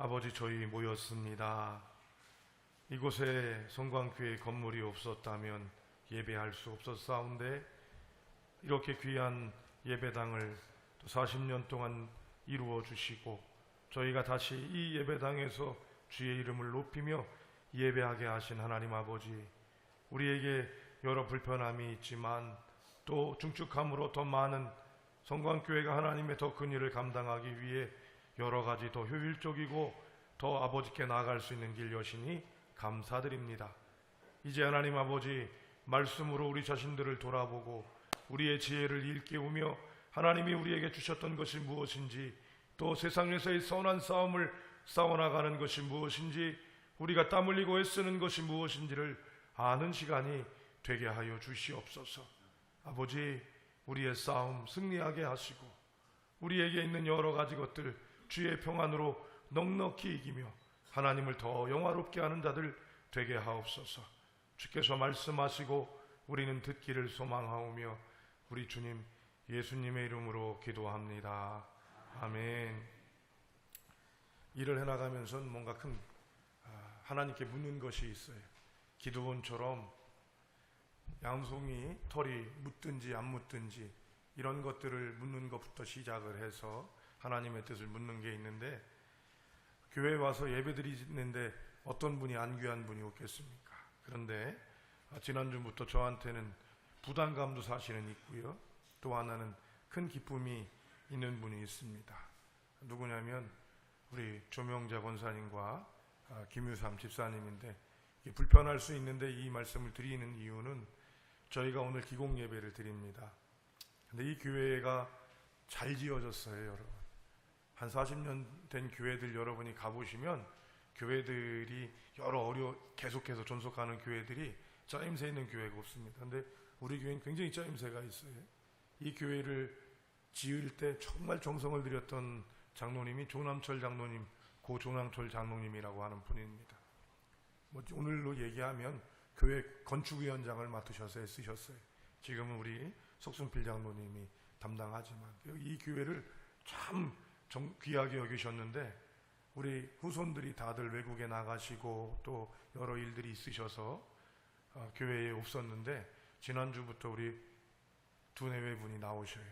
아버지, 저희 모였습니다. 이곳에 성광교회 건물이 없었다면 예배할 수 없었사온데 이렇게 귀한 예배당을 또 40년 동안 이루어 주시고 저희가 다시 이 예배당에서 주의 이름을 높이며 예배하게 하신 하나님 아버지, 우리에게 여러 불편함이 있지만 또 중축함으로 더 많은 성광교회가 하나님의 더 큰 일을 감당하기 위해 여러 가지 더 효율적이고 더 아버지께 나아갈 수 있는 길 여시니 감사드립니다. 이제 하나님 아버지, 말씀으로 우리 자신들을 돌아보고 우리의 지혜를 일깨우며 하나님이 우리에게 주셨던 것이 무엇인지, 또 세상에서의 선한 싸움을 싸워나가는 것이 무엇인지, 우리가 땀 흘리고 애쓰는 것이 무엇인지를 아는 시간이 되게 하여 주시옵소서. 아버지, 우리의 싸움 승리하게 하시고 우리에게 있는 여러 가지 것들 주의 평안으로 넉넉히 이기며 하나님을 더 영화롭게 하는 자들 되게 하옵소서. 주께서 말씀하시고 우리는 듣기를 소망하오며 우리 주님 예수님의 이름으로 기도합니다. 아멘. 일을 해나가면서 뭔가 큰 하나님께 묻는 것이 있어요. 기드온처럼 양송이 털이 묻든지 안 묻든지 이런 것들을 묻는 것부터 시작을 해서 하나님의 뜻을 묻는 게 있는데, 교회에 와서 예배드리는데 어떤 분이 안 귀한 분이 없겠습니까? 그런데 지난주부터 저한테는 부담감도 사실은 있고요, 또 하나는 큰 기쁨이 있는 분이 있습니다. 누구냐면 우리 조명자 권사님과 김유삼 집사님인데, 불편할 수 있는데 이 말씀을 드리는 이유는 저희가 오늘 기공 예배를 드립니다. 근데 이 교회가 잘 지어졌어요, 여러분. 한 40년 된 교회들 여러분이 가보시면 교회들이 계속해서 존속하는 교회들이 짜임새 있는 교회가 없습니다. 근데 우리 교회는 굉장히 짜임새가 있어요. 이 교회를 지을 때 정말 정성을 들였던 장로님이 조남철 장로님, 고 조남철 장로님이라고 하는 분입니다. 오늘로 얘기하면 교회 건축위원장을 맡으셔서 쓰셨어요. 지금은 우리 석순필 장로님이 담당하지만 이 교회를 참 귀하게 여기셨는데, 우리 후손들이 다들 외국에 나가시고 또 여러 일들이 있으셔서 교회에 없었는데, 지난주부터 우리 두 내외분이 나오셔요.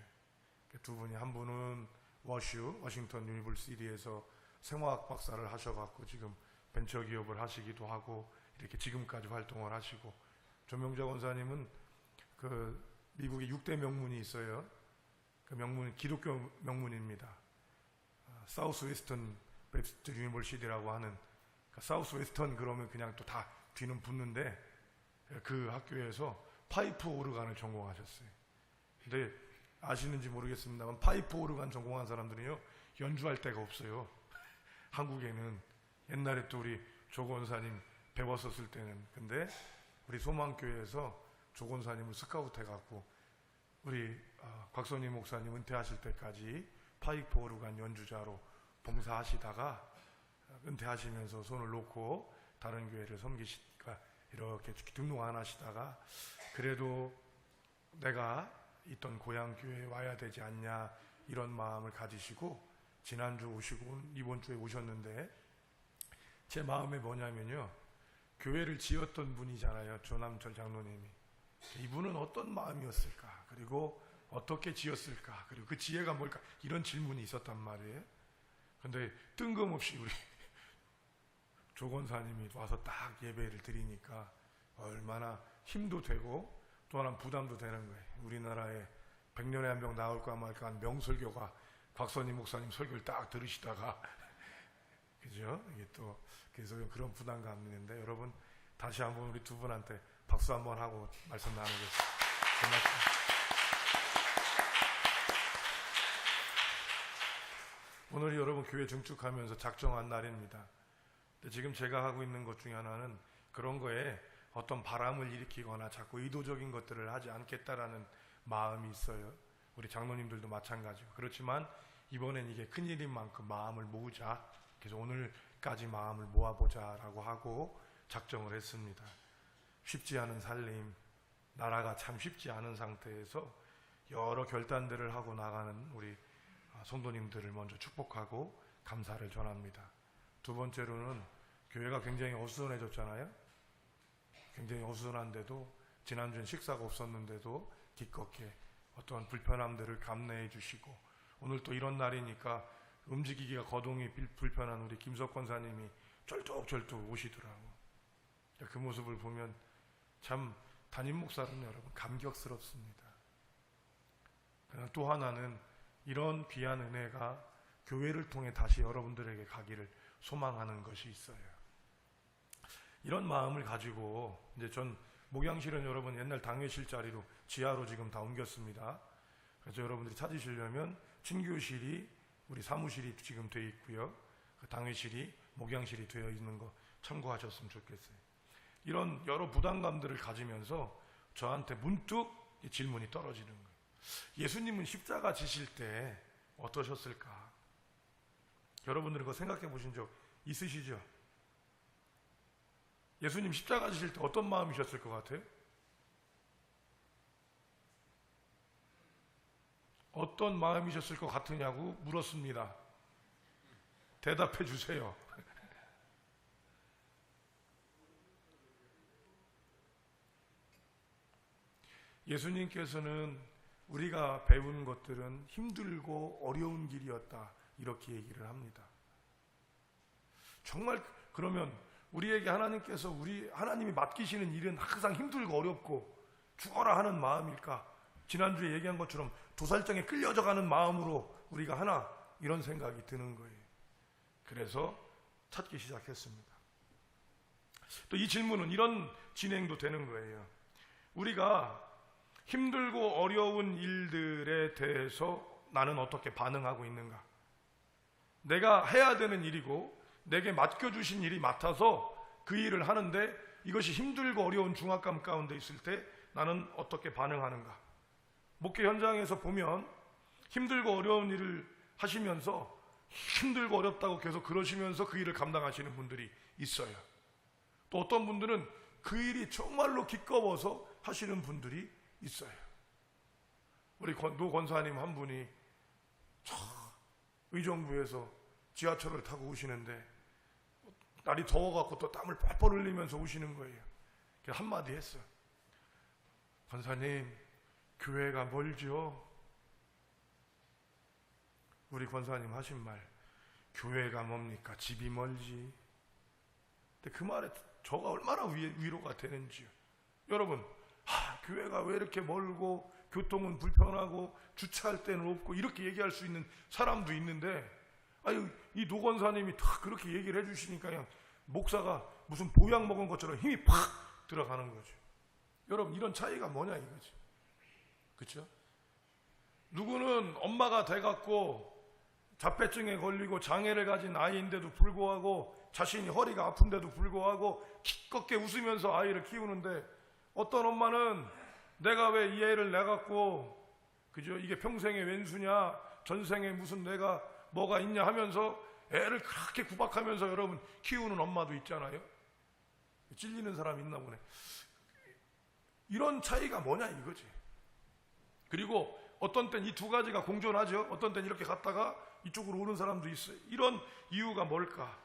두 분이, 한 분은 워싱턴 유니버시티에서 생화학 박사를 하셔갖고 지금 벤처기업을 하시기도 하고 이렇게 지금까지 활동을 하시고, 조명자 권사님은 그 미국에 6대 명문이 있어요. 그 명문은 기독교 명문입니다. 사우스 웨스턴 베프티스트 유니버시티라고 하는, 사우스 웨스턴 그러면 그냥 또 다 뒤는 붙는데, 그 학교에서 파이프 오르간을 전공하셨어요. 근데 아시는지 모르겠습니다만 파이프 오르간 전공한 사람들은요 연주할 데가 없어요. 한국에는 옛날에 또 우리 조 권사님 배웠었을 때는. 근데 우리 소망교회에서 조 권사님을 스카우트 해갖고 우리 곽선희 목사님 은퇴하실 때까지 파이프 오르간 연주자로 봉사하시다가 은퇴하시면서 손을 놓고 다른 교회를 섬기시니까 이렇게 등록 안 하시다가, 그래도 내가 있던 고향 교회에 와야 되지 않냐 이런 마음을 가지시고 지난주 오시고 이번 주에 오셨는데, 제 마음이 뭐냐면요, 교회를 지었던 분이잖아요, 조남철 장로님이. 이분은 어떤 마음이었을까, 그리고 어떻게 지었을까, 그리고 그 지혜가 뭘까, 이런 질문이 있었단 말이에요. 근데 뜬금없이 우리 조 권사님이 와서 딱 예배를 드리니까 얼마나 힘도 되고 또 하나 부담도 되는 거예요. 우리나라에 100년에 한 명 나올까 말까 한 명설교가 곽선희 목사님 설교를 딱 들으시다가 그죠? 이게 또 그래서 그런 부담감이 있는데, 여러분 다시 한번 우리 두 분한테 박수 한번 하고 말씀 나누겠습니다. 고맙습니다. 오늘이 여러분 교회 증축하면서 작정한 날입니다. 근데 지금 제가 하고 있는 것 중에 하나는 그런 거에 어떤 바람을 일으키거나 자꾸 의도적인 것들을 하지 않겠다라는 마음이 있어요. 우리 장로님들도 마찬가지고. 그렇지만 이번엔 이게 큰일인 만큼 마음을 모으자. 그래서 오늘까지 마음을 모아보자라고 하고 작정을 했습니다. 쉽지 않은 살림, 나라가 참 쉽지 않은 상태에서 여러 결단들을 하고 나가는 우리 성도님들을 먼저 축복하고 감사를 전합니다. 두 번째로는 교회가 굉장히 어수선해졌잖아요. 굉장히 어수선한데도 지난주엔 식사가 없었는데도 기껏게 어떤 불편함들을 감내해 주시고, 오늘 또 이런 날이니까 움직이기가 거동이 불편한 우리 김석 권사님이 쩔뚝쩔뚝 오시더라고. 그 모습을 보면 참 담임 목사는 여러분 감격스럽습니다. 그냥 또 하나는 이런 귀한 은혜가 교회를 통해 다시 여러분들에게 가기를 소망하는 것이 있어요. 이런 마음을 가지고 이제 전 목양실은 여러분 옛날 당회실 자리로 지하로 지금 다 옮겼습니다. 그래서 여러분들이 찾으시려면 친교실이 우리 사무실이 지금 되어 있고요. 그 당회실이 목양실이 되어 있는 거 참고하셨으면 좋겠어요. 이런 여러 부담감들을 가지면서 저한테 문득 질문이 떨어지는 거예요. 예수님은 십자가 지실 때 어떠셨을까? 여러분들은 그거 생각해 보신 적 있으시죠? 예수님 십자가 지실 때 어떤 마음이셨을 것 같아요? 어떤 마음이셨을 것 같으냐고 물었습니다. 대답해 주세요. 예수님께서는 우리가 배운 것들은 힘들고 어려운 길이었다 이렇게 얘기를 합니다. 정말 그러면 우리에게 하나님께서 하나님이 맡기시는 일은 항상 힘들고 어렵고 죽어라 하는 마음일까? 지난주에 얘기한 것처럼 도살장에 끌려져 가는 마음으로 우리가 하나, 이런 생각이 드는 거예요. 그래서 찾기 시작했습니다. 또 이 질문은 이런 진행도 되는 거예요. 우리가 힘들고 어려운 일들에 대해서 나는 어떻게 반응하고 있는가? 내가 해야 되는 일이고 내게 맡겨주신 일이 맡아서 그 일을 하는데 이것이 힘들고 어려운 중압감 가운데 있을 때 나는 어떻게 반응하는가? 목회 현장에서 보면 힘들고 어려운 일을 하시면서 힘들고 어렵다고 계속 그러시면서 그 일을 감당하시는 분들이 있어요. 또 어떤 분들은 그 일이 정말로 기꺼워서 하시는 분들이 있어요. 우리 노 권사님 한 분이 의정부에서 지하철을 타고 오시는데 날이 더워갖고 또 땀을 뻘뻘 흘리면서 오시는 거예요. 그래서 한마디 했어요. 권사님, 교회가 멀죠? 우리 권사님 하신 말, 교회가 뭡니까? 집이 멀지. 근데 그 말에 저가 얼마나 위로가 되는지요. 여러분, 교회가 왜 이렇게 멀고 교통은 불편하고 주차할 데는 없고 이렇게 얘기할 수 있는 사람도 있는데, 이 노권사님이 다 그렇게 얘기를 해주시니까 그냥 목사가 무슨 보약 먹은 것처럼 힘이 팍 들어가는 거죠. 여러분, 이런 차이가 뭐냐 이거지. 그렇죠? 누구는 엄마가 돼갖고 자폐증에 걸리고 장애를 가진 아이인데도 불구하고 자신이 허리가 아픈데도 불구하고 기껏게 웃으면서 아이를 키우는데, 어떤 엄마는 내가 왜 이 애를 내갖고 그죠? 이게 평생의 왼수냐, 전생에 무슨 내가 뭐가 있냐 하면서 애를 그렇게 구박하면서 여러분 키우는 엄마도 있잖아요. 찔리는 사람 있나 보네. 이런 차이가 뭐냐 이거지. 그리고 어떤 땐 이 두 가지가 공존하죠. 어떤 땐 이렇게 갔다가 이쪽으로 오는 사람도 있어요. 이런 이유가 뭘까?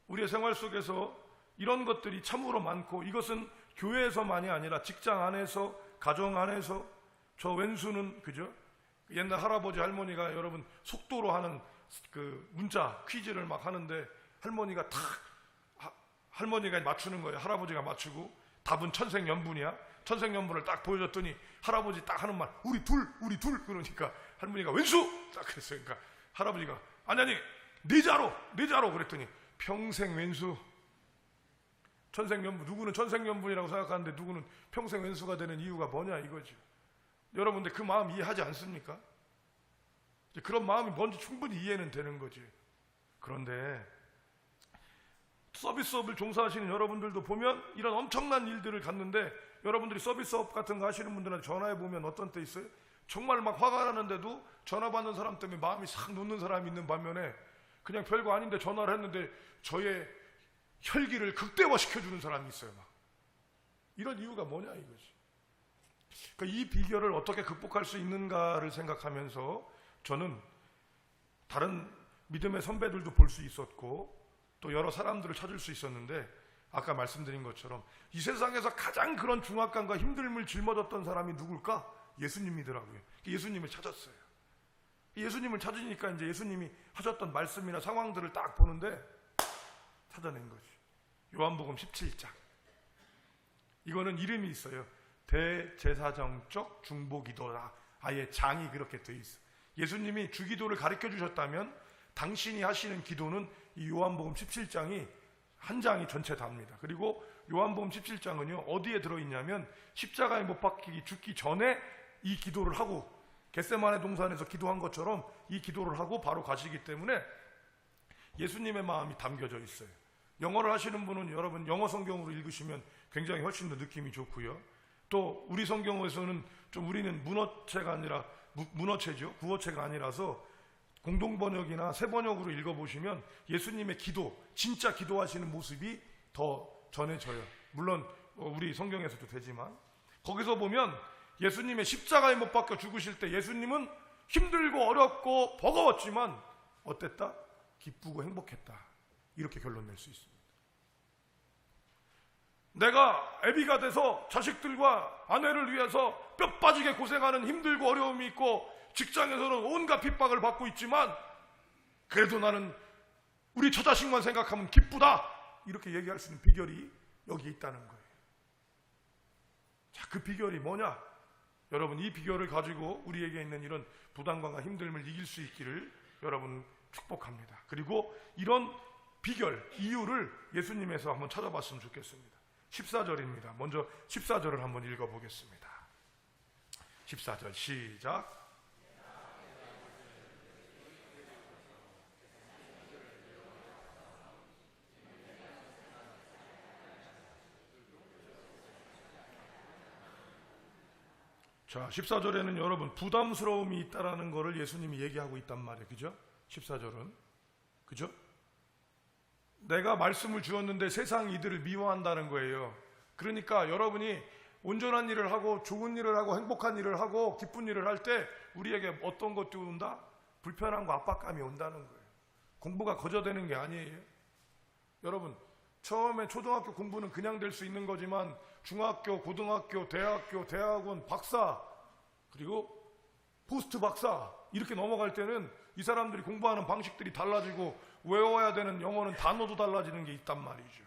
우리의 생활 속에서 이런 것들이 참으로 많고, 이것은 교회에서만이 아니라 직장 안에서, 가정 안에서. 저 왼수는 그죠? 옛날 할아버지 할머니가 여러분 속도로 하는 그 문자 퀴즈를 막 하는데 할머니가 할머니가 맞추는 거예요. 할아버지가 맞추고 답은 천생연분이야. 천생연분을 딱 보여줬더니 할아버지 딱 하는 말, 우리 둘 그러니까 할머니가 왼수 딱 그랬어요. 그러니까 할아버지가 아니 네자로 그랬더니 평생 왼수. 천생연분, 누구는 천생연분이라고 생각하는데 누구는 평생 왼수가 되는 이유가 뭐냐 이거죠. 여러분들 그 마음 이해하지 않습니까? 그런 마음이 뭔지 충분히 이해는 되는 거지. 그런데 서비스업을 종사하시는 여러분들도 보면 이런 엄청난 일들을 갖는데, 여러분들이 서비스업 같은 거 하시는 분들한테 전화해 보면 어떤 때 있어요? 정말 막 화가 나는데도 전화 받는 사람 때문에 마음이 싹 놓는 사람이 있는 반면에 그냥 별거 아닌데 전화를 했는데 저의 혈기를 극대화시켜주는 사람이 있어요. 막 이런 이유가 뭐냐 이거지. 그러니까 이 비결을 어떻게 극복할 수 있는가를 생각하면서 저는 다른 믿음의 선배들도 볼 수 있었고 또 여러 사람들을 찾을 수 있었는데, 아까 말씀드린 것처럼 이 세상에서 가장 그런 중압감과 힘듦을 짊어졌던 사람이 누굴까? 예수님이더라고요. 예수님을 찾았어요. 예수님을 찾으니까 이제 예수님이 하셨던 말씀이나 상황들을 딱 보는데 찾아낸 거지. 요한복음 17장. 이거는 이름이 있어요. 대제사장적 중보기도라. 아예 장이 그렇게 돼 있어. 예수님이 주기도를 가르쳐 주셨다면 당신이 하시는 기도는 이 요한복음 17장이 한 장이 전체 답니다. 그리고 요한복음 17장은요 어디에 들어있냐면 십자가에 못 박히기 죽기 전에 이 기도를 하고 겟세마네 동산에서 기도한 것처럼 이 기도를 하고 바로 가시기 때문에 예수님의 마음이 담겨져 있어요. 영어를 하시는 분은 여러분 영어 성경으로 읽으시면 굉장히 훨씬 더 느낌이 좋고요. 또 우리 성경에서는 좀 우리는 문어체가 아니라 문어체죠. 구어체가 아니라서 공동번역이나 새번역으로 읽어보시면 예수님의 기도, 진짜 기도하시는 모습이 더 전해져요. 물론 우리 성경에서도 되지만 거기서 보면 예수님의 십자가에 못 박혀 죽으실 때 예수님은 힘들고 어렵고 버거웠지만 어땠다? 기쁘고 행복했다. 이렇게 결론 낼 수 있습니다. 내가 애비가 돼서 자식들과 아내를 위해서 뼈 빠지게 고생하는 힘들고 어려움이 있고 직장에서는 온갖 핍박을 받고 있지만 그래도 나는 우리 처자식만 생각하면 기쁘다. 이렇게 얘기할 수 있는 비결이 여기 있다는 거예요. 자, 그 비결이 뭐냐? 여러분 이 비결을 가지고 우리에게 있는 이런 부담감과 힘듦을 이길 수 있기를 여러분 축복합니다. 그리고 이런 비결, 이유를 예수님에서 한번 찾아봤으면 좋겠습니다. 14절입니다. 먼저 14절을 한번 읽어보겠습니다. 14절 시작. 자, 14절에는 여러분 부담스러움이 있다라는 것을 예수님이 얘기하고 있단 말이에요. 그죠? 14절은. 그죠? 내가 말씀을 주었는데 세상이 이들을 미워한다는 거예요. 그러니까 여러분이 온전한 일을 하고 좋은 일을 하고 행복한 일을 하고 기쁜 일을 할 때 우리에게 어떤 것도 온다? 불편함과 압박감이 온다는 거예요. 공부가 거저되는 게 아니에요. 여러분 처음에 초등학교 공부는 그냥 될 수 있는 거지만 중학교, 고등학교, 대학교, 대학원, 박사 그리고 포스트 박사 이렇게 넘어갈 때는 이 사람들이 공부하는 방식들이 달라지고 외워야 되는 영어는 단어도 달라지는 게 있단 말이죠.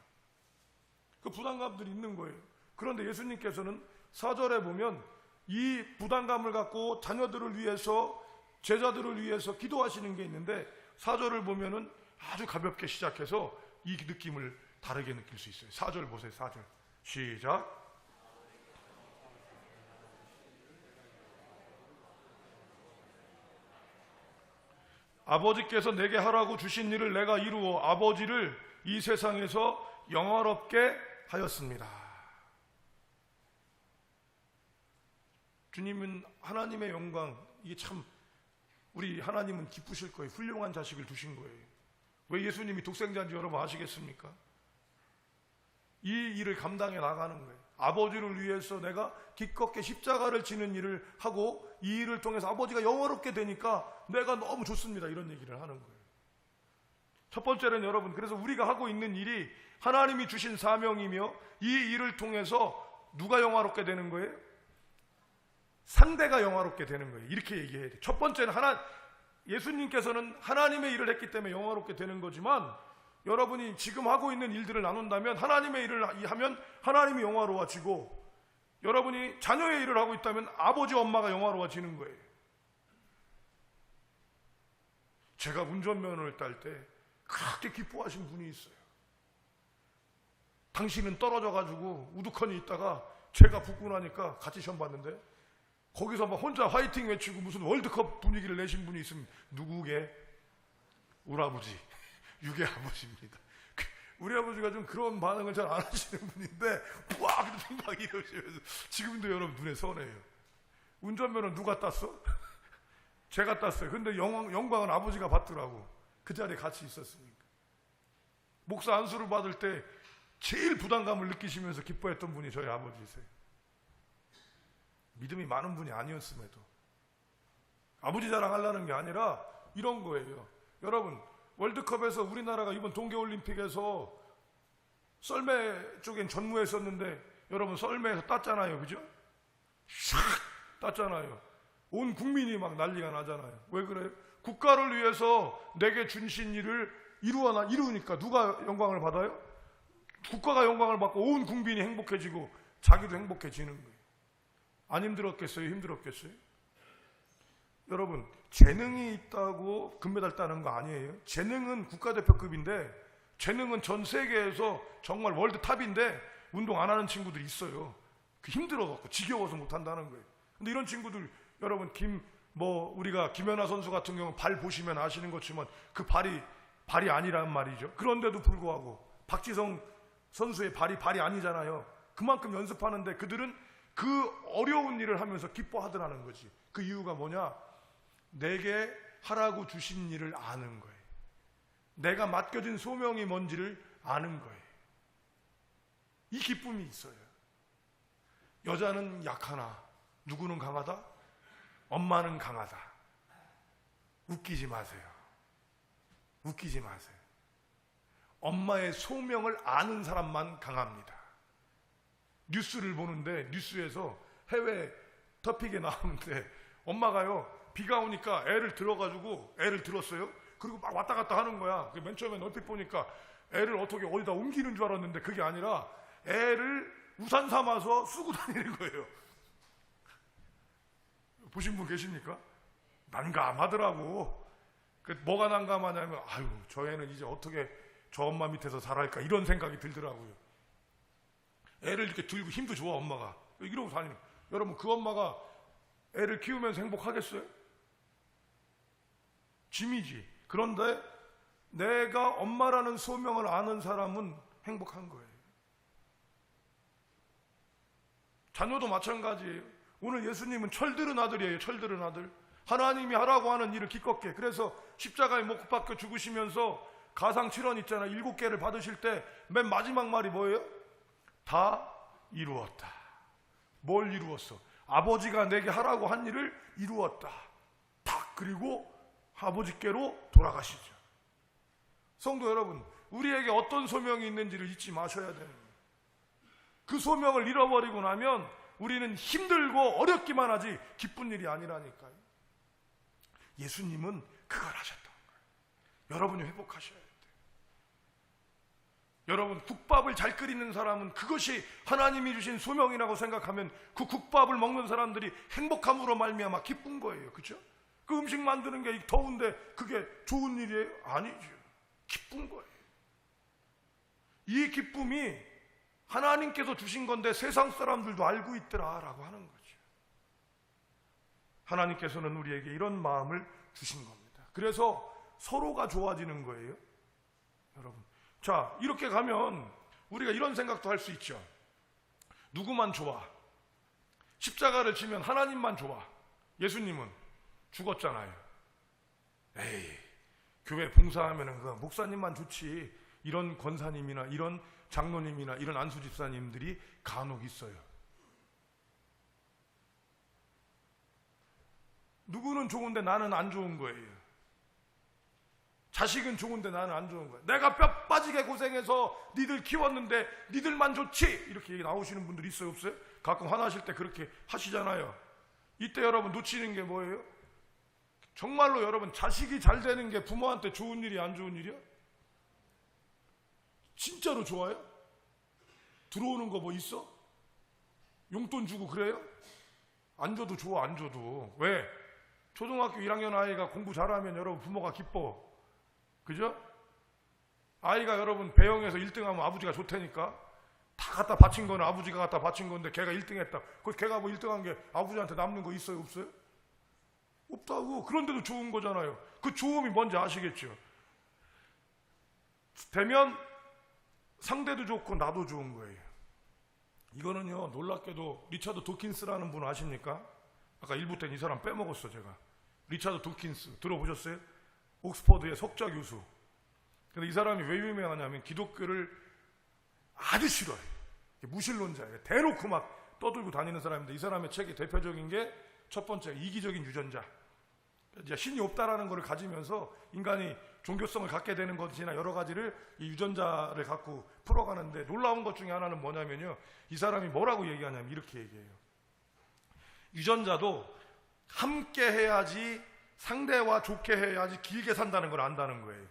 그 부담감들이 있는 거예요. 그런데 예수님께서는 4절에 보면 이 부담감을 갖고 자녀들을 위해서 제자들을 위해서 기도하시는 게 있는데 4절을 보면은 아주 가볍게 시작해서 이 느낌을 다르게 느낄 수 있어요. 4절 보세요. 4절 시작. 아버지께서 내게 하라고 주신 일을 내가 이루어 아버지를 이 세상에서 영화롭게 하였습니다. 주님은 하나님의 영광, 이게 참 우리 하나님은 기쁘실 거예요. 훌륭한 자식을 두신 거예요. 왜 예수님이 독생자인지 여러분 아시겠습니까? 이 일을 감당해 나가는 거예요. 아버지를 위해서 내가 기껏게 십자가를 지는 일을 하고 이 일을 통해서 아버지가 영화롭게 되니까 내가 너무 좋습니다. 이런 얘기를 하는 거예요. 첫 번째는 여러분, 그래서 우리가 하고 있는 일이 하나님이 주신 사명이며 이 일을 통해서 누가 영화롭게 되는 거예요? 상대가 영화롭게 되는 거예요. 이렇게 얘기해야 돼요. 첫 번째는 예수님께서는 하나님의 일을 했기 때문에 영화롭게 되는 거지만 여러분이 지금 하고 있는 일들을 나눈다면 하나님의 일을 하면 하나님이 영화로워지고 여러분이 자녀의 일을 하고 있다면 아버지 엄마가 영화로워지는 거예요. 제가 운전면허를 딸 때 그렇게 기뻐하신 분이 있어요. 당신은 떨어져가지고 우두커니 있다가 제가 붙고 나니까 같이 시험 봤는데 거기서 막 혼자 화이팅 외치고 무슨 월드컵 분위기를 내신 분이 있으면 누구게? 우리 아버지, 유괴 아버지입니다. 우리 아버지가 좀 그런 반응을 잘 안 하시는 분인데 막 이러시면서 지금도 여러분 눈에 선해요. 운전면허 누가 땄어? 제가 땄어요. 근데 영광은 아버지가 받더라고. 그 자리에 같이 있었으니까. 목사 안수를 받을 때 제일 부담감을 느끼시면서 기뻐했던 분이 저희 아버지세요. 믿음이 많은 분이 아니었음에도 아버지 자랑하려는 게 아니라 이런 거예요. 여러분 월드컵에서 우리나라가 이번 동계올림픽에서 썰매 쪽엔 전무했었는데 여러분 썰매에서 땄잖아요. 그죠? 샥 땄잖아요. 온 국민이 막 난리가 나잖아요. 왜 그래요? 국가를 위해서 내게 주신 일을 이루니까 누가 영광을 받아요? 국가가 영광을 받고 온 국민이 행복해지고 자기도 행복해지는 거예요. 안 힘들었겠어요? 힘들었겠어요? 여러분, 재능이 있다고 금메달 따는 거 아니에요. 재능은 국가대표급인데, 재능은 전 세계에서 정말 월드탑인데 운동 안 하는 친구들이 있어요. 힘들어갖고 지겨워서 못 한다는 거예요. 근데 이런 친구들, 여러분 우리가 김연아 선수 같은 경우 발 보시면 아시는 것지만 그 발이 아니란 말이죠. 그런데도 불구하고 박지성 선수의 발이 아니잖아요. 그만큼 연습하는데 그들은 그 어려운 일을 하면서 기뻐하더라는 거지. 그 이유가 뭐냐? 내게 하라고 주신 일을 아는 거예요. 내가 맡겨진 소명이 뭔지를 아는 거예요. 이 기쁨이 있어요. 여자는 약하나 누구는 강하다? 엄마는 강하다. 웃기지 마세요. 웃기지 마세요. 엄마의 소명을 아는 사람만 강합니다. 뉴스를 보는데 뉴스에서 해외 토픽에 나오는데 엄마가요 비가 오니까 애를 들었어요. 그리고 막 왔다 갔다 하는 거야. 맨 처음에 얼핏 보니까 애를 어떻게 어디다 옮기는 줄 알았는데 그게 아니라 애를 우산 삼아서 쓰고 다니는 거예요. 보신 분 계십니까? 난감하더라고. 뭐가 난감하냐면 아유 저 애는 이제 어떻게 저 엄마 밑에서 살아갈까 이런 생각이 들더라고요. 애를 이렇게 들고 힘도 좋아 엄마가 이러고 다니는. 여러분 그 엄마가 애를 키우면서 행복하겠어요? 짐이지. 그런데 내가 엄마라는 소명을 아는 사람은 행복한 거예요. 자녀도 마찬가지예요. 오늘 예수님은 철들은 아들이에요. 철들은 아들. 하나님이 하라고 하는 일을 기껍게. 그래서 십자가에 못 박혀 죽으시면서 가상 7원 있잖아요. 7개를 받으실 때 맨 마지막 말이 뭐예요? 다 이루었다. 뭘 이루었어? 아버지가 내게 하라고 한 일을 이루었다. 탁 그리고 아버지께로 돌아가시죠. 성도 여러분, 우리에게 어떤 소명이 있는지를 잊지 마셔야 돼요. 그 소명을 잃어버리고 나면 우리는 힘들고 어렵기만 하지 기쁜 일이 아니라니까요. 예수님은 그걸 하셨던 거예요. 여러분이 회복하셔야 돼요. 여러분 국밥을 잘 끓이는 사람은 그것이 하나님이 주신 소명이라고 생각하면 그 국밥을 먹는 사람들이 행복함으로 말미암아 기쁜 거예요. 그렇죠? 그 음식 만드는 게 더운데 그게 좋은 일이에요? 아니죠. 기쁜 거예요. 이 기쁨이 하나님께서 주신 건데 세상 사람들도 알고 있더라라고 하는 거죠. 하나님께서는 우리에게 이런 마음을 주신 겁니다. 그래서 서로가 좋아지는 거예요. 여러분, 자 이렇게 가면 우리가 이런 생각도 할 수 있죠. 누구만 좋아? 십자가를 지면 하나님만 좋아. 예수님은 죽었잖아요. 에이, 교회 봉사하면은 그 목사님만 좋지. 이런 권사님이나 이런 장로님이나 이런 안수 집사님들이 간혹 있어요. 누구는 좋은데 나는 안 좋은 거예요. 자식은 좋은데 나는 안 좋은 거예요. 내가 뼈 빠지게 고생해서 니들 키웠는데 니들만 좋지. 이렇게 나오시는 분들 있어요, 없어요? 가끔 화나실 때 그렇게 하시잖아요. 이때 여러분 놓치는 게 뭐예요? 정말로 여러분 자식이 잘 되는 게 부모한테 좋은 일이 안 좋은 일이야? 진짜로 좋아요? 들어오는 거 뭐 있어? 용돈 주고 그래요? 안 줘도 좋아. 안 줘도. 왜? 초등학교 1학년 아이가 공부 잘하면 여러분 부모가 기뻐. 그죠? 아이가 여러분 배영에서 1등하면 아버지가 좋다니까. 다 갖다 바친 거는 아버지가 갖다 바친 건데 걔가 1등했다. 그 걔가 뭐 1등한 게 아버지한테 남는 거 있어요? 없어요? 없다고. 그런데도 좋은 거잖아요. 그 좋음이 뭔지 아시겠죠? 되면 상대도 좋고 나도 좋은 거예요. 이거는요 놀랍게도 리차드 도킨스라는 분 아십니까? 아까 1부 때 이 사람 빼먹었어 제가. 리차드 도킨스 들어보셨어요? 옥스퍼드의 석좌 교수. 근데 이 사람이 왜 유명하냐면 기독교를 아주 싫어해. 무신론자예요. 대놓고 막 떠들고 다니는 사람인데 이 사람의 책의 대표적인 게 첫 번째 이기적인 유전자. 이제 신이 없다라는 것을 가지면서 인간이 종교성을 갖게 되는 것이나 여러 가지를 이 유전자를 갖고 풀어가는데, 놀라운 것 중에 하나는 뭐냐면요, 이 사람이 뭐라고 얘기하냐면 이렇게 얘기해요. 유전자도 함께 해야지, 상대와 좋게 해야지 길게 산다는 걸 안다는 거예요.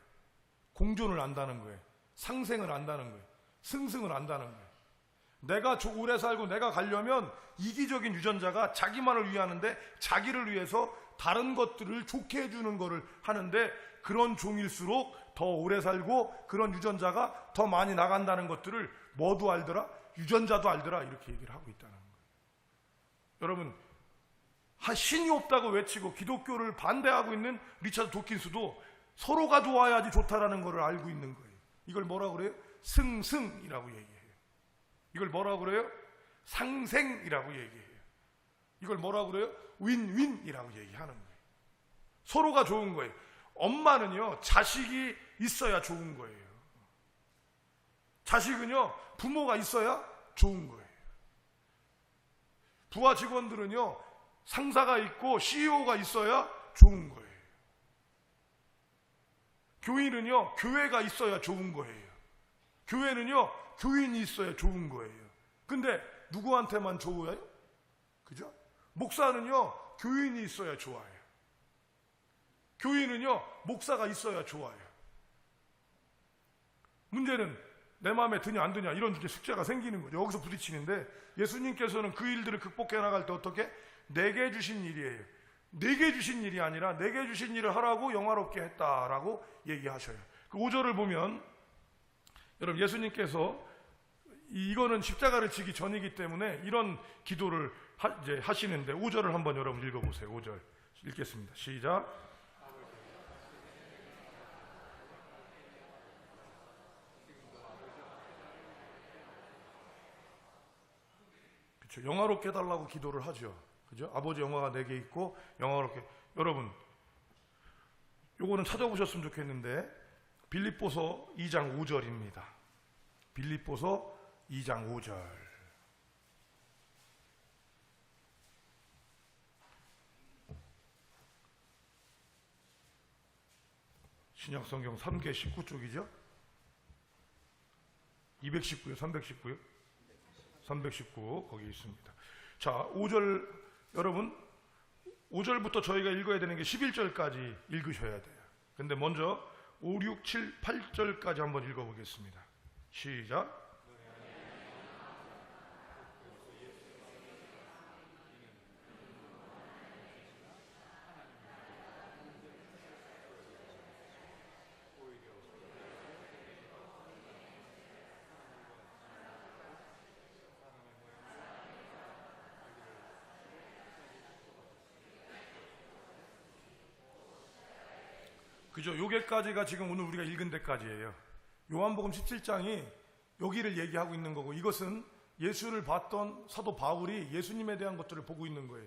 공존을 안다는 거예요. 상생을 안다는 거예요. 승승을 안다는 거예요. 내가 오래 살고 내가 가려면 이기적인 유전자가 자기만을 위하는데, 자기를 위해서 다른 것들을 좋게 해주는 것을 하는데, 그런 종일수록 더 오래 살고 그런 유전자가 더 많이 나간다는 것들을 뭐도 알더라? 유전자도 알더라. 이렇게 얘기를 하고 있다는 거예요. 여러분, 신이 없다고 외치고 기독교를 반대하고 있는 리차드 도킨스도 서로가 좋아야지 좋다라는 것을 알고 있는 거예요. 이걸 뭐라고 그래요? 승승이라고 얘기해요. 이걸 뭐라고 그래요? 상생이라고 얘기해요. 이걸 뭐라고 그래요? 윈윈이라고 얘기하는 거예요. 서로가 좋은 거예요. 엄마는요, 자식이 있어야 좋은 거예요. 자식은요, 부모가 있어야 좋은 거예요. 부하 직원들은요, 상사가 있고 CEO가 있어야 좋은 거예요. 교인은요, 교회가 있어야 좋은 거예요. 교회는요, 교인이 있어야 좋은 거예요. 근데 누구한테만 좋아요? 그죠? 목사는요, 교인이 있어야 좋아요. 교인은요, 목사가 있어야 좋아요. 문제는 내 마음에 드냐 안 드냐, 이런 숙제가 생기는 거죠. 여기서 부딪히는데, 예수님께서는 그 일들을 극복해 나갈 때 어떻게? 내게 주신 일이에요. 내게 주신 일이 아니라 내게 주신 일을 하라고 영화롭게 했다라고 얘기하셔요. 그 5절을 보면, 여러분, 예수님께서 이거는 십자가를 지기 전이기 때문에 이런 기도를 이제 하시는데, 5절을 한번 여러분 읽어보세요. 5절 읽겠습니다. 시작. 그렇죠. 영화롭게 해달라고 기도를 하죠. 그죠? 아버지 영화가 내게 있고 영화롭게. 여러분, 요거는 찾아보셨으면 좋겠는데, 빌립보서 2장 5절입니다. 빌립보서 2장 5절. 신약성경 3개 19쪽이죠? 219요? 319요? 319 거기 있습니다. 자, 5절, 여러분 5절부터 저희가 읽어야 되는 게 11절까지 읽으셔야 돼요. 근데 먼저 5, 6, 7, 8절까지 한번 읽어보겠습니다. 시작. 그죠? 요게까지가 지금 오늘 우리가 읽은 데까지예요. 요한복음 17장이 여기를 얘기하고 있는 거고, 이것은 예수를 봤던 사도 바울이 예수님에 대한 것들을 보고 있는 거예요.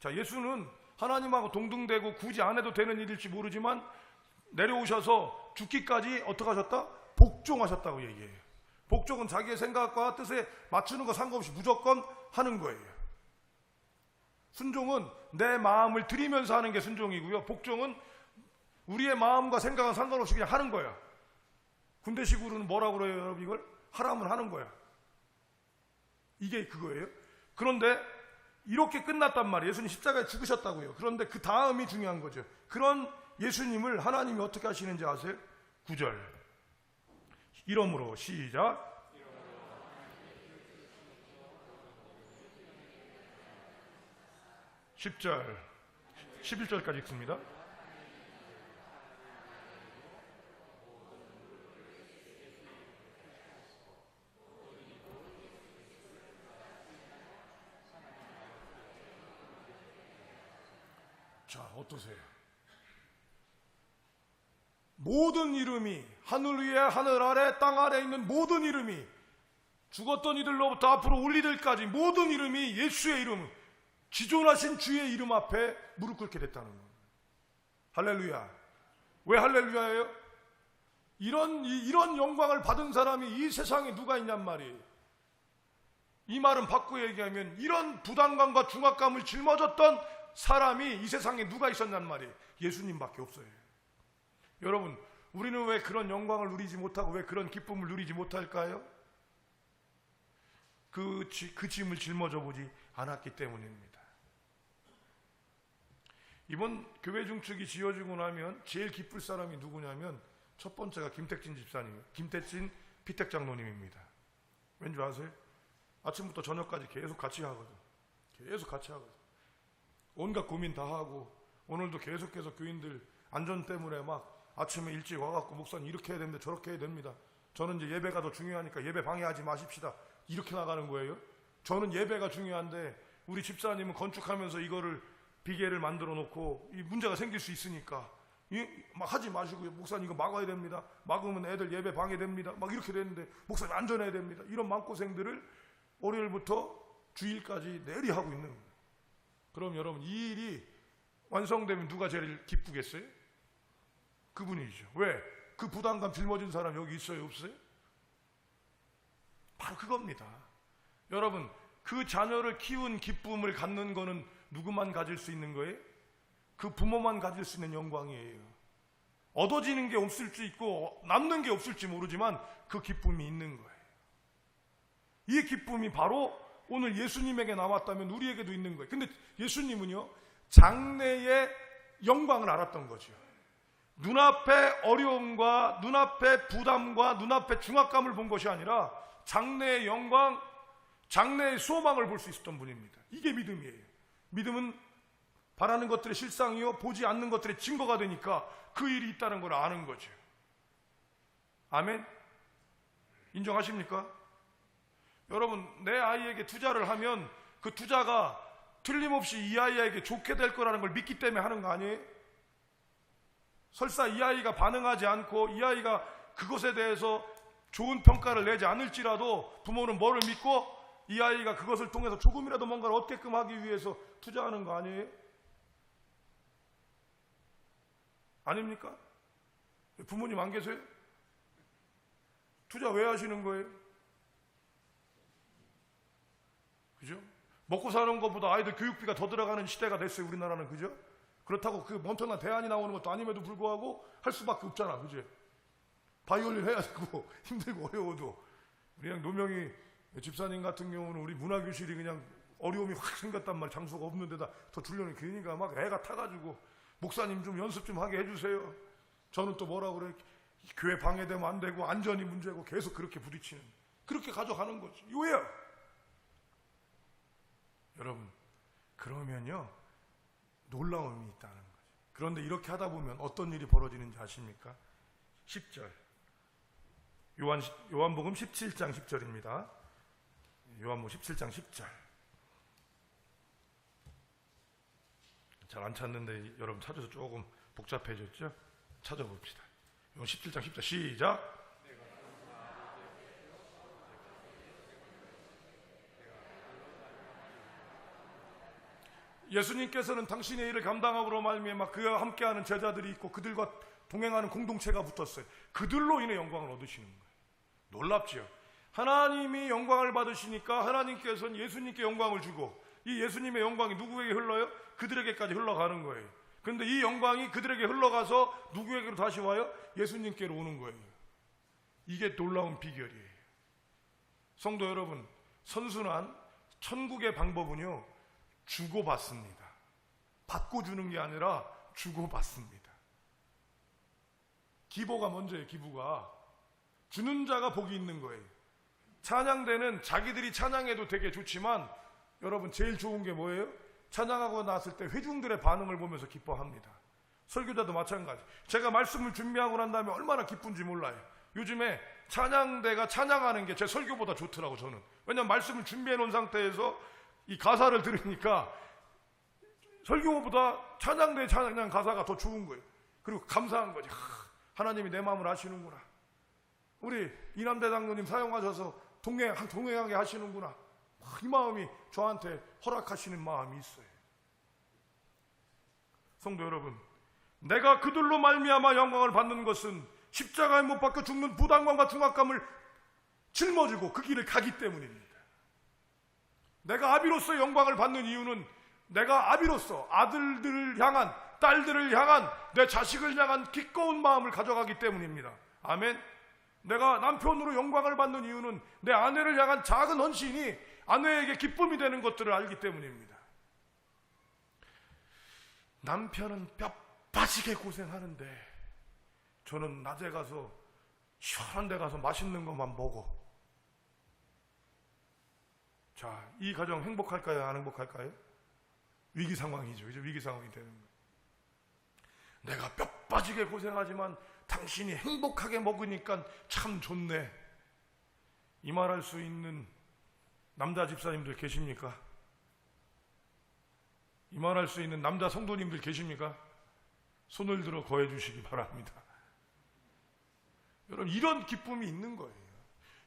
자, 예수는 하나님하고 동등되고 굳이 안 해도 되는 일일지 모르지만 내려오셔서 죽기까지 어떻게 하셨다? 복종하셨다고 얘기해요. 복종은 자기의 생각과 뜻에 맞추는 거 상관없이 무조건 하는 거예요. 순종은 내 마음을 들이면서 하는 게 순종이고요. 복종은 우리의 마음과 생각은 상관없이 그냥 하는 거야. 군대식으로는 뭐라고 그래요, 여러분? 이걸 하라면 하는 거야. 이게 그거예요. 그런데 이렇게 끝났단 말이에요. 예수님 십자가에 죽으셨다고요. 그런데 그 다음이 중요한 거죠. 그런 예수님을 하나님이 어떻게 하시는지 아세요? 9절. 이러므로 시작. 10절 11절까지 읽습니다. 자, 어떠세요? 모든 이름이, 하늘 위에 하늘 아래 땅 아래 있는 모든 이름이, 죽었던 이들로부터 앞으로 올 이들까지 모든 이름이 예수의 이름, 지존하신 주의 이름 앞에 무릎 꿇게 됐다는 거예요. 할렐루야. 왜 할렐루야예요? 이런 영광을 받은 사람이 이 세상에 누가 있냔 말이에요. 이 말은 바꾸어 얘기하면, 이런 부담감과 중압감을 짊어졌던 사람이 이 세상에 누가 있었냔 말이에요. 예수님밖에 없어요. 여러분, 우리는 왜 그런 영광을 누리지 못하고 왜 그런 기쁨을 누리지 못할까요? 그 짐을 짊어져 보지 않았기 때문입니다. 이번 교회 중축이 지어지고 나면 제일 기쁠 사람이 누구냐면 첫 번째가 김택진 집사님, 김택진 피택 장로님입니다. 왠지 아세요? 아침부터 저녁까지 계속 같이 하거든. 계속 같이 하거든. 온갖 고민 다 하고 오늘도 계속해서 교인들 안전 때문에 막 아침에 일찍 와갖고 목사님 이렇게 해야 되는데 저렇게 해야 됩니다. 저는 이제 예배가 더 중요하니까 예배 방해하지 마십시다. 이렇게 나가는 거예요. 저는 예배가 중요한데 우리 집사님은 건축하면서 이거를 비계를 만들어 놓고 이 문제가 생길 수 있으니까 막 하지 마시고 목사님 이거 막아야 됩니다. 막으면 애들 예배 방해됩니다. 막 이렇게 되는데 목사님 안전해야 됩니다. 이런 마음고생들을 월요일부터 주일까지 내리 하고 있는 거예요. 그럼 여러분 이 일이 완성되면 누가 제일 기쁘겠어요? 그분이죠. 왜? 그 부담감 짊어진 사람 여기 있어요? 없어요? 바로 그겁니다. 여러분 그 자녀를 키운 기쁨을 갖는 거는 누구만 가질 수 있는 거예요? 그 부모만 가질 수 있는 영광이에요. 얻어지는 게 없을 수 있고 남는 게 없을지 모르지만 그 기쁨이 있는 거예요. 이 기쁨이 바로 오늘 예수님에게 남았다면 우리에게도 있는 거예요. 근데 예수님은요 장래의 영광을 알았던 거죠. 눈앞의 어려움과 눈앞의 부담과 눈앞의 중압감을 본 것이 아니라 장래의 영광, 장래의 소망을 볼 수 있었던 분입니다. 이게 믿음이에요. 믿음은 바라는 것들의 실상이요 보지 않는 것들의 증거가 되니까 그 일이 있다는 걸 아는 거죠. 아멘? 인정하십니까? 여러분 내 아이에게 투자를 하면 그 투자가 틀림없이 이 아이에게 좋게 될 거라는 걸 믿기 때문에 하는 거 아니에요? 설사 이 아이가 반응하지 않고 이 아이가 그것에 대해서 좋은 평가를 내지 않을지라도 부모는 뭐를 믿고 이 아이가 그것을 통해서 조금이라도 뭔가를 얻게끔 하기 위해서 투자하는 거 아니에요? 아닙니까? 부모님 안 계세요? 투자 왜 하시는 거예요? 그죠? 먹고 사는 것보다 아이들 교육비가 더 들어가는 시대가 됐어요, 우리나라는. 그죠? 그렇다고 그 멍청한 대안이 나오는 것도 아님에도 불구하고 할 수밖에 없잖아. 그죠? 바이올린 해야 되고 힘들고 어려워도. 우리 그냥 노명희 집사님 같은 경우는 우리 문화교실이 그냥 어려움이 확 생겼단 말이야. 장소가 없는 데다 더 줄려는 그러니까 막 애가 타가지고 목사님 좀 연습 좀 하게 해주세요. 저는 또 뭐라 그래? 교회 방해되면 안 되고 안전이 문제고 계속 그렇게 부딪히는, 그렇게 가져가는 거지. 왜요? 여러분 그러면요 놀라움이 있다는 거죠. 그런데 이렇게 하다 보면 어떤 일이 벌어지는지 아십니까? 10절 요한복음 17장 10절입니다. 요한복음 17장 10절. 잘 안 찾는데 여러분 찾아서 조금 복잡해졌죠? 찾아봅시다. 요한 17장 10절 시작. 예수님께서는 당신의 일을 감당함으로 말미암아 그와 함께하는 제자들이 있고 그들과 동행하는 공동체가 붙었어요. 그들로 인해 영광을 얻으시는 거예요. 놀랍지요? 하나님이 영광을 받으시니까 하나님께서는 예수님께 영광을 주고 이 예수님의 영광이 누구에게 흘러요? 그들에게까지 흘러가는 거예요. 그런데 이 영광이 그들에게 흘러가서 누구에게로 다시 와요? 예수님께로 오는 거예요. 이게 놀라운 비결이에요. 성도 여러분, 선순환 천국의 방법은요 주고받습니다. 받고 주는 게 아니라 주고받습니다. 기보가 먼저예요. 기부가 주는 자가 복이 있는 거예요. 찬양대는 자기들이 찬양해도 되게 좋지만 여러분 제일 좋은 게 뭐예요? 찬양하고 나왔을 때 회중들의 반응을 보면서 기뻐합니다. 설교자도 마찬가지. 제가 말씀을 준비하고 난 다음에 얼마나 기쁜지 몰라요. 요즘에 찬양대가 찬양하는 게 제 설교보다 좋더라고 저는. 왜냐하면 말씀을 준비해 놓은 상태에서 이 가사를 들으니까 설교보다 찬양대 찬양 가사가 더 좋은 거예요. 그리고 감사한 거지. 하나님이 내 마음을 아시는구나. 우리 이남대 장로님 사용하셔서 동행하게 하시는구나. 이 마음이 저한테 허락하시는 마음이 있어요. 성도 여러분, 내가 그들로 말미암아 영광을 받는 것은 십자가에 못 박혀 죽는 부담감과 중압감을 짊어지고 그 길을 가기 때문입니다. 내가 아비로서 영광을 받는 이유는 내가 아비로서 아들들을 향한, 딸들을 향한, 내 자식을 향한 기꺼운 마음을 가져가기 때문입니다. 아멘. 내가 남편으로 영광을 받는 이유는 내 아내를 향한 작은 헌신이 아내에게 기쁨이 되는 것들을 알기 때문입니다. 남편은 뼈 빠지게 고생하는데 저는 낮에 가서 시원한 데 가서 맛있는 것만 먹어. 자, 이 가정 행복할까요? 안 행복할까요? 위기 상황이죠. 이제 위기 상황이 되는 거예요. 내가 뼈 빠지게 고생하지만 당신이 행복하게 먹으니까 참 좋네. 이 말할 수 있는 남자 집사님들 계십니까? 이 말할 수 있는 남자 성도님들 계십니까? 손을 들어 거해 주시기 바랍니다. 여러분, 이런 기쁨이 있는 거예요.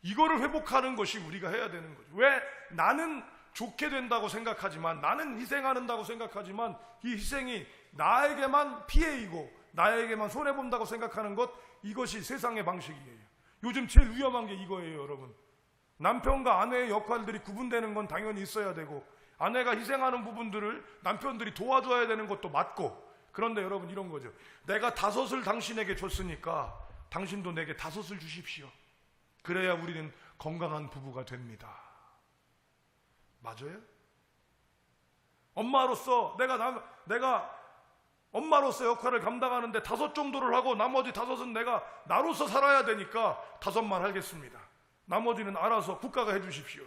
이거를 회복하는 것이 우리가 해야 되는 거죠. 왜? 나는 좋게 된다고 생각하지만, 나는 희생한다고 생각하지만 이 희생이 나에게만 피해이고 나에게만 손해본다고 생각하는 것, 이것이 세상의 방식이에요. 요즘 제일 위험한 게 이거예요. 여러분, 남편과 아내의 역할들이 구분되는 건 당연히 있어야 되고, 아내가 희생하는 부분들을 남편들이 도와줘야 되는 것도 맞고, 그런데 여러분, 이런 거죠. 내가 5을 당신에게 줬으니까 당신도 내게 5을 주십시오. 그래야 우리는 건강한 부부가 됩니다. 맞아요? 엄마로서 내가 엄마로서 역할을 감당하는데 5 정도를 하고 나머지 5은 내가 나로서 살아야 되니까 5만 하겠습니다. 나머지는 알아서 국가가 해주십시오.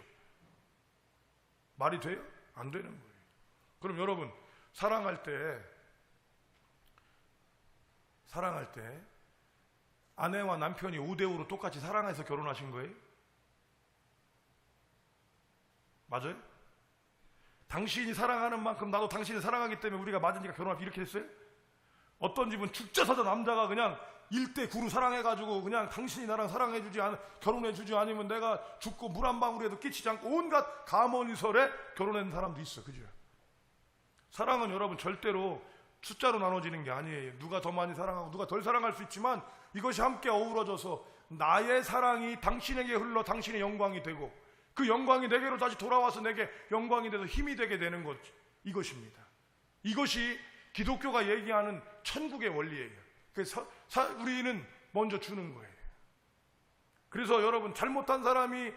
말이 돼요? 안 되는 거예요. 그럼 여러분, 사랑할 때 아내와 남편이 5대5로 똑같이 사랑해서 결혼하신 거예요? 맞아요? 당신이 사랑하는 만큼 나도 당신을 사랑하기 때문에 우리가 맞으니까 결혼하기, 이렇게 했어요? 어떤 집은 죽자사자 남자가 그냥 1대9로 사랑해가지고 그냥 당신이 나랑 사랑해주지 결혼해주지 않으면 내가 죽고 물 한 방울에도 끼치지 않고 온갖 가문설에 결혼한 사람도 있어. 그죠? 사랑은 여러분 절대로 숫자로 나눠지는 게 아니에요. 누가 더 많이 사랑하고 누가 덜 사랑할 수 있지만 이것이 함께 어우러져서 나의 사랑이 당신에게 흘러 당신의 영광이 되고, 그 영광이 내게로 다시 돌아와서 내게 영광이 돼서 힘이 되게 되는 것, 이것입니다. 이것이 기독교가 얘기하는 천국의 원리예요. 그래서 우리는 먼저 주는 거예요. 그래서 여러분, 잘못한 사람이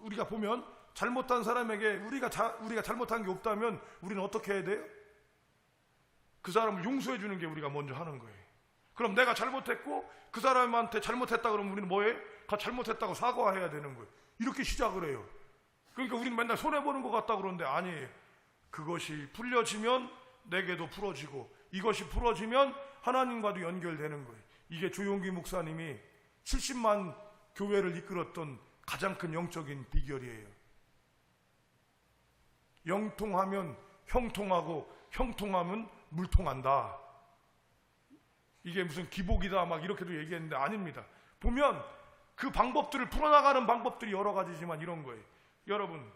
우리가 보면 잘못한 사람에게 우리가 잘못한 게 없다면 우리는 어떻게 해야 돼요? 그 사람을 용서해 주는 게 우리가 먼저 하는 거예요. 그럼 내가 잘못했고 그 사람한테 잘못했다 그러면 우리는 뭐예요? 잘못했다고 사과해야 되는 거예요. 이렇게 시작을 해요. 그러니까 우리는 맨날 손해보는 것 같다 그러는데 아니에요. 그것이 풀려지면 내게도 풀어지고, 이것이 풀어지면 하나님과도 연결되는 거예요. 이게 조용기 목사님이 70만 교회를 이끌었던 가장 큰 영적인 비결이에요. 영통하면 형통하고 형통하면 물통한다. 이게 무슨 기복이다 막 이렇게도 얘기했는데 아닙니다. 보면 그 방법들을 풀어나가는 방법들이 여러 가지지만 이런 거예요. 여러분,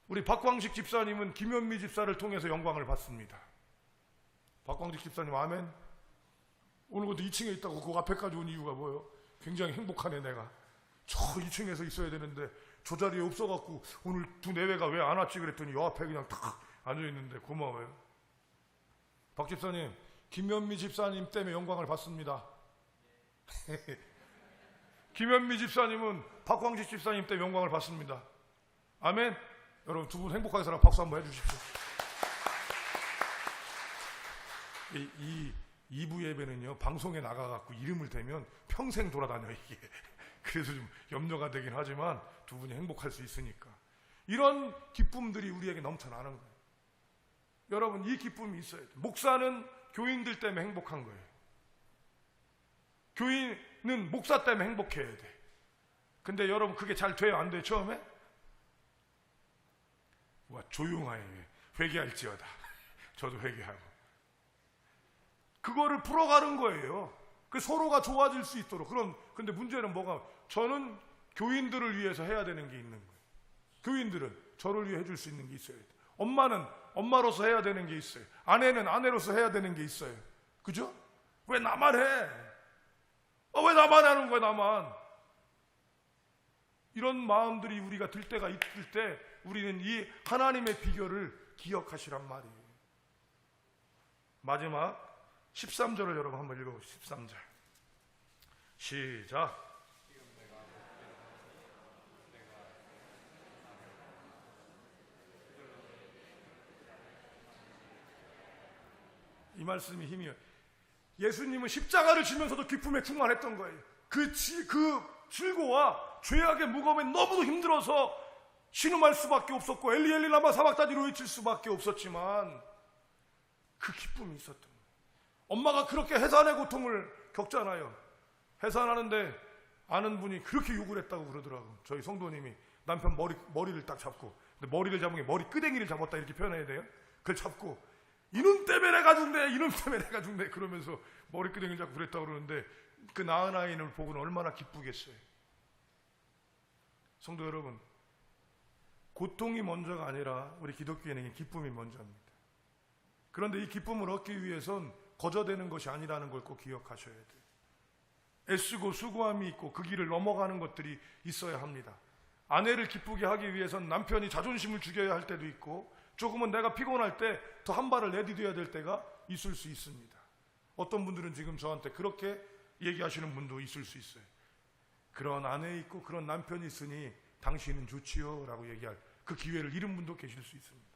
우리 박광식 집사님은 김현미 집사를 통해서 영광을 받습니다. 박광식 집사님, 아멘. 오늘 그것도 2층에 있다고 그 앞에까지 온 이유가 뭐예요? 굉장히 행복하네. 내가 저 2층에서 있어야 되는데 저 자리에 없어갖고 오늘 2내외가 왜 안 왔지 그랬더니 요 앞에 그냥 탁 앉아있는데 고마워요. 박 집사님, 김현미 집사님 때문에 영광을 받습니다. 김현미 집사님은 박광식 집사님 때문에 영광을 받습니다. 아멘. 여러분, 두 분 행복하게 살아 박수 한번 해주십시오. 이 2부 예배는요, 방송에 나가갖고 이름을 대면 평생 돌아다녀 이게. 그래서 좀 염려가 되긴 하지만 두 분이 행복할 수 있으니까. 이런 기쁨들이 우리에게 넘쳐나는 거예요. 여러분, 이 기쁨이 있어야 돼요. 목사는 교인들 때문에 행복한 거예요. 교인은 목사 때문에 행복해야 돼. 근데 여러분, 그게 잘 돼요? 안 돼요? 처음에? 와, 조용하게 회개할지어다. 저도 회개하고. 그거를 풀어가는 거예요. 그 서로가 좋아질 수 있도록. 근데 문제는 뭐가? 저는 교인들을 위해서 해야 되는 게 있는 거예요. 교인들은 저를 위해 해줄 수 있는 게 있어야 돼요. 엄마는 엄마로서 해야 되는 게 있어요. 아내는 아내로서 해야 되는 게 있어요. 그죠? 왜 나만 해? 왜 나만 하는 거야, 나만? 이런 마음들이 우리가 들 때가 있을 때 우리는 이 하나님의 비결을 기억하시란 말이에요. 마지막 13절을 여러분 한번 읽어보시죠. 13절 시작. 이 말씀이 힘이에요. 예수님은 십자가를 지면서도 기쁨에 충만했던 거예요. 그 질고와 죄악의 무거움에 너무도 힘들어서 신음할 수밖에 없었고 엘리 엘리 라마 사박다니로 외칠 수밖에 없었지만 그 기쁨이 있었던 거예요. 엄마가 그렇게 해산의 고통을 겪잖아요. 해산하는데 아는 분이 그렇게 욕을 했다고 그러더라고요. 저희 성도님이 남편 머리를 딱 잡고, 근데 머리를 잡은 게 머리 끄댕이를 잡았다 이렇게 표현해야 돼요. 그걸 잡고 이놈 때문에 내가 죽네, 이놈 때문에 내가 죽네 그러면서 머리 끄댕이를 잡고 그랬다고 그러는데 그 낳은 아이를 보고는 얼마나 기쁘겠어요. 성도 여러분, 고통이 먼저가 아니라 우리 기독교인에게 기쁨이 먼저입니다. 그런데 이 기쁨을 얻기 위해선 거저되는 것이 아니라는 걸 꼭 기억하셔야 돼요. 애쓰고 수고함이 있고 그 길을 넘어가는 것들이 있어야 합니다. 아내를 기쁘게 하기 위해선 남편이 자존심을 죽여야 할 때도 있고, 조금은 내가 피곤할 때 더 한 발을 내디뎌야 될 때가 있을 수 있습니다. 어떤 분들은 지금 저한테 그렇게 얘기하시는 분도 있을 수 있어요. 그런 아내 있고 그런 남편이 있으니 당신은 좋지요 라고 얘기할 그 기회를 잃은 분도 계실 수 있습니다.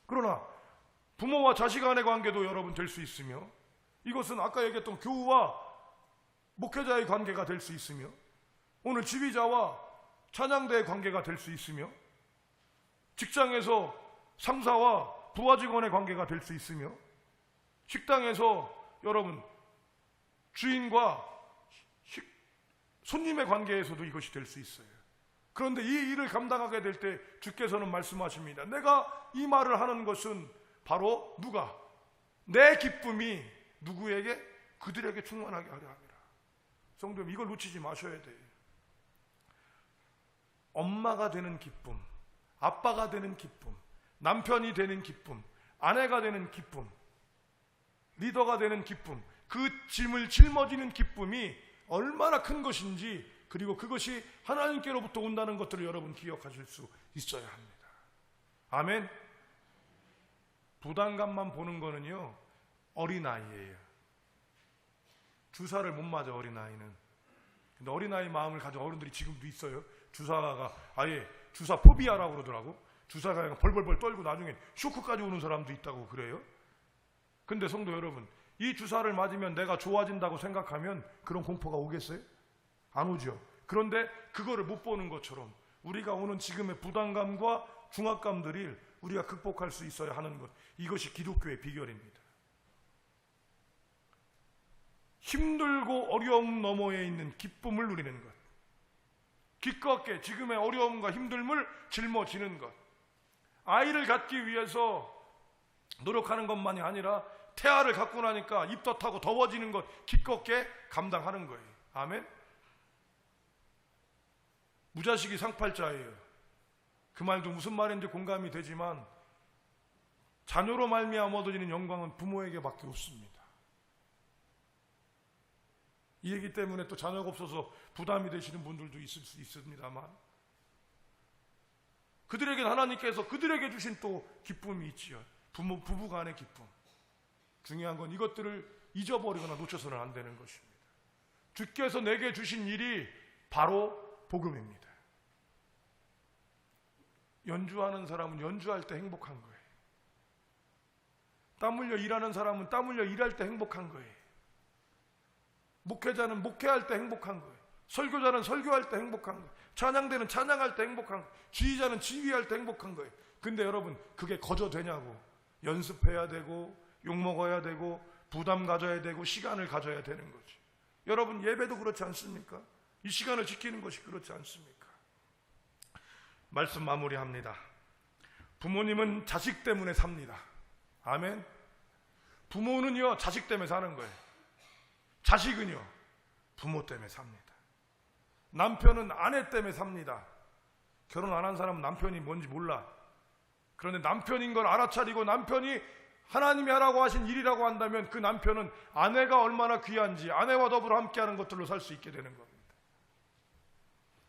그러나 부모와 자식 간의 관계도 여러분 될 수 있으며, 이것은 아까 얘기했던 교우와 목회자의 관계가 될 수 있으며, 오늘 지휘자와 찬양대의 관계가 될 수 있으며, 직장에서 상사와 부하 직원의 관계가 될 수 있으며, 식당에서 여러분 주인과 손님의 관계에서도 이것이 될 수 있어요. 그런데 이 일을 감당하게 될 때 주께서는 말씀하십니다. 내가 이 말을 하는 것은 바로 누가? 내 기쁨이 누구에게? 그들에게 충만하게 하려 함이라. 성도님, 이걸 놓치지 마셔야 돼요. 엄마가 되는 기쁨, 아빠가 되는 기쁨, 남편이 되는 기쁨, 아내가 되는 기쁨, 리더가 되는 기쁨, 그 짐을 짊어지는 기쁨이 얼마나 큰 것인지, 그리고 그것이 하나님께로부터 온다는 것들을 여러분 기억하실 수 있어야 합니다. 아멘. 부담감만 보는 거는요, 어린아이예요. 주사를 못 맞아, 어린아이는. 근데 어린아이 마음을 가진 어른들이 지금도 있어요. 주사가 아예 주사 포비아라고 그러더라고. 주사가 그냥 벌벌벌 떨고 나중에 쇼크까지 오는 사람도 있다고 그래요. 근데 성도 여러분, 이 주사를 맞으면 내가 좋아진다고 생각하면 그런 공포가 오겠어요? 안 오죠. 그런데 그거를 못 보는 것처럼 우리가 오는 지금의 부담감과 중압감들을 우리가 극복할 수 있어야 하는 것, 이것이 기독교의 비결입니다. 힘들고 어려움 너머에 있는 기쁨을 누리는 것, 기껏게 지금의 어려움과 힘듦을 짊어지는 것, 아이를 갖기 위해서 노력하는 것만이 아니라 태아를 갖고 나니까 입덧하고 더워지는 것 기껏게 감당하는 거예요. 아멘. 무자식이 상팔자예요. 그 말도 무슨 말인지 공감이 되지만 자녀로 말미암아 얻어지는 영광은 부모에게밖에 없습니다. 이 얘기 때문에 또 자녀가 없어서 부담이 되시는 분들도 있을 수 있습니다만, 그들에게 하나님께서 그들에게 주신 또 기쁨이 있지요. 부부 간의 기쁨. 중요한 건 이것들을 잊어버리거나 놓쳐서는 안 되는 것입니다. 주께서 내게 주신 일이 바로 복음입니다. 연주하는 사람은 연주할 때 행복한 거예요. 땀 흘려 일하는 사람은 땀 흘려 일할 때 행복한 거예요. 목회자는 목회할 때 행복한 거예요. 설교자는 설교할 때 행복한 거예요. 찬양대는 찬양할 때 행복한 거예요. 지휘자는 지휘할 때 행복한 거예요. 근데 여러분, 그게 거저 되냐고. 연습해야 되고 욕먹어야 되고 부담 가져야 되고 시간을 가져야 되는 거지. 여러분, 예배도 그렇지 않습니까? 이 시간을 지키는 것이 그렇지 않습니까? 말씀 마무리합니다. 부모님은 자식 때문에 삽니다. 아멘. 부모는요, 자식 때문에 사는 거예요. 자식은요, 부모 때문에 삽니다. 남편은 아내 때문에 삽니다. 결혼 안 한 사람은 남편이 뭔지 몰라. 그런데 남편인 걸 알아차리고 남편이 하나님이 하라고 하신 일이라고 한다면 그 남편은 아내가 얼마나 귀한지 아내와 더불어 함께하는 것들로 살 수 있게 되는 겁니다.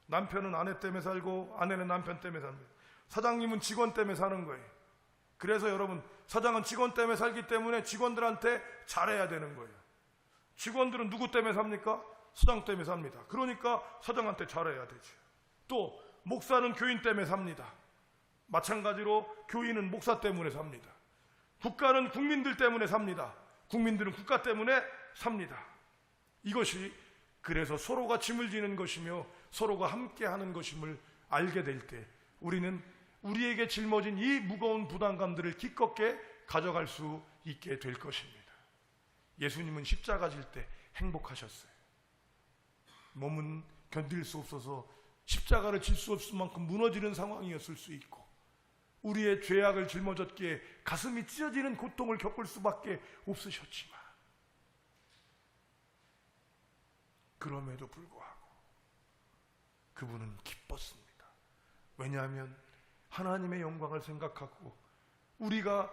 남편은 아내 때문에 살고 아내는 남편 때문에 삽니다. 사장님은 직원 때문에 사는 거예요. 그래서 여러분, 사장은 직원 때문에 살기 때문에 직원들한테 잘해야 되는 거예요. 직원들은 누구 때문에 삽니까? 사장 때문에 삽니다. 그러니까 사장한테 잘해야 되죠. 또 목사는 교인 때문에 삽니다. 마찬가지로 교인은 목사 때문에 삽니다. 국가는 국민들 때문에 삽니다. 국민들은 국가 때문에 삽니다. 이것이 그래서 서로가 짐을 지는 것이며 서로가 함께하는 것임을 알게 될 때 우리는 우리에게 짊어진 이 무거운 부담감들을 기껍게 가져갈 수 있게 될 것입니다. 예수님은 십자가 질 때 행복하셨어요. 몸은 견딜 수 없어서 십자가를 질 수 없을 만큼 무너지는 상황이었을 수 있고, 우리의 죄악을 짊어졌기에 가슴이 찢어지는 고통을 겪을 수밖에 없으셨지만, 그럼에도 불구하고 그분은 기뻤습니다. 왜냐하면 하나님의 영광을 생각하고 우리가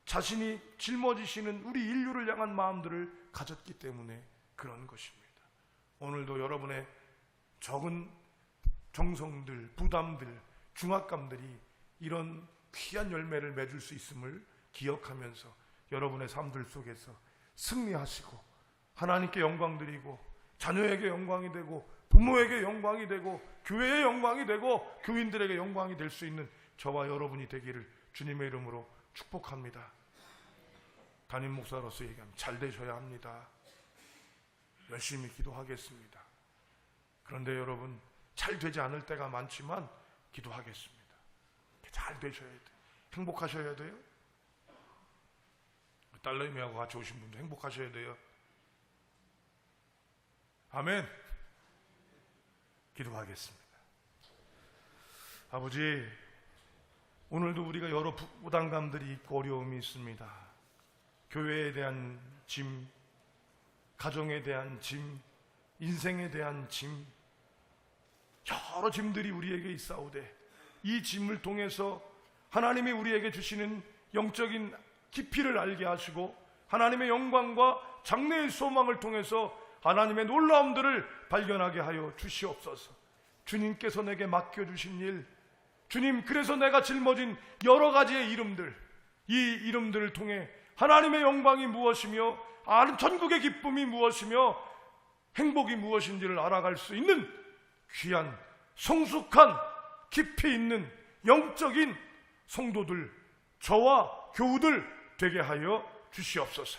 자신이 짊어지시는 우리 인류를 향한 마음들을 가졌기 때문에 그런 것입니다. 오늘도 여러분의 적은 정성들, 부담들, 중압감들이 이런 귀한 열매를 맺을 수 있음을 기억하면서 여러분의 삶들 속에서 승리하시고 하나님께 영광 드리고 자녀에게 영광이 되고 부모에게 영광이 되고 교회의 영광이 되고 교인들에게 영광이 될 수 있는 저와 여러분이 되기를 주님의 이름으로 축복합니다. 담임 목사로서 얘기하면 잘 되셔야 합니다. 열심히 기도하겠습니다. 그런데 여러분, 잘 되지 않을 때가 많지만 기도하겠습니다. 잘 되셔야 돼요. 행복하셔야 돼요. 딸내미하고 같이 오신 분도 행복하셔야 돼요. 아멘. 기도하겠습니다. 아버지, 오늘도 우리가 여러 부담감들이 있고 어려움이 있습니다. 교회에 대한 짐, 가정에 대한 짐, 인생에 대한 짐, 여러 짐들이 우리에게 있사오되 이 짐을 통해서 하나님이 우리에게 주시는 영적인 깊이를 알게 하시고 하나님의 영광과 장래의 소망을 통해서 하나님의 놀라움들을 발견하게 하여 주시옵소서. 주님께서 내게 맡겨주신 일, 주님, 그래서 내가 짊어진 여러 가지의 이름들, 이 이름들을 통해 하나님의 영광이 무엇이며 전국의 기쁨이 무엇이며 행복이 무엇인지를 알아갈 수 있는 귀한 성숙한 깊이 있는 영적인 성도들, 저와 교우들 되게 하여 주시옵소서.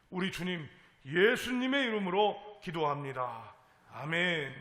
우리 주님 예수님의 이름으로 기도합니다. 아멘.